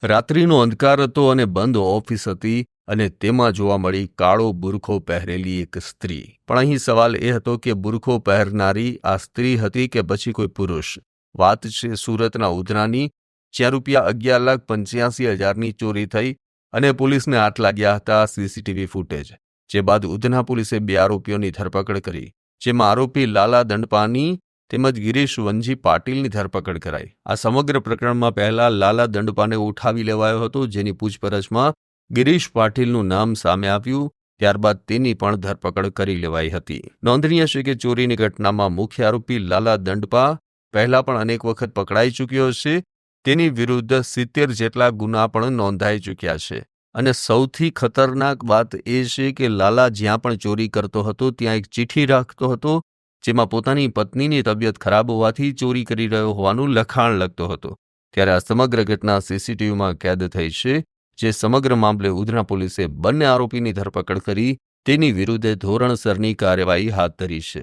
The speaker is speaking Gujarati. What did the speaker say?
રાત્રિનો અંધકાર હતો અને બંધ ઓફિસ હતી અને તેમાં જોવા મળી કાળો બુરખો પહેરેલી એક સ્ત્રી. પણ અહીં સવાલ એ હતો કે બુરખો પહેરનારી આ સ્ત્રી હતી કે પછી કોઈ પુરુષ? વાત છે સુરતના ઉધનાની, જ્યાં ₹11,85,000ની ચોરી થઈ અને પોલીસને હાથ લાગ્યા હતા સીસીટીવી ફૂટેજ. જે બાદ ઉધના પોલીસે 2 આરોપીઓની ધરપકડ કરી, જેમાં આરોપી લાલા દંડપાની તેમજ ગિરીશ વનજી પાટીલની ધરપકડ કરાઈ. આ સમગ્ર પ્રકરણમાં પહેલા લાલા દંડપાને ઉઠાવી લેવાયો હતો, જેની પૂછપરછમાં ગિરીશ પાટીલનું નામ સામે આવ્યું. ત્યારબાદ તેની પણ ધરપકડ કરી લેવાઈ હતી. નોંધનીય છે કે ચોરીની ઘટનામાં મુખ્ય આરોપી લાલા દંડપા પહેલા પણ અનેક વખત પકડાઈ ચૂક્યો છે. તેની વિરુદ્ધ 70 જેટલા ગુના પણ નોંધાઈ ચૂક્યા છે. અને સૌથી ખતરનાક વાત એ છે કે લાલા જ્યાં પણ ચોરી કરતો હતો ત્યાં એક ચિઠ્ઠી રાખતો હતો, જેમાં પોતાની પત્નીની તબિયત ખરાબ હોવાથી ચોરી કરી રહ્યો હોવાનું લખાણ લખતો હતો. ત્યારે આ સમગ્ર ઘટના સીસીટીવીમાં કેદ થઈ છે. જે સમગ્ર મામલે ઉધના પોલીસે બંને આરોપીની ધરપકડ કરી તેની વિરુદ્ધ ધોરણસરની કાર્યવાહી હાથ ધરી છે.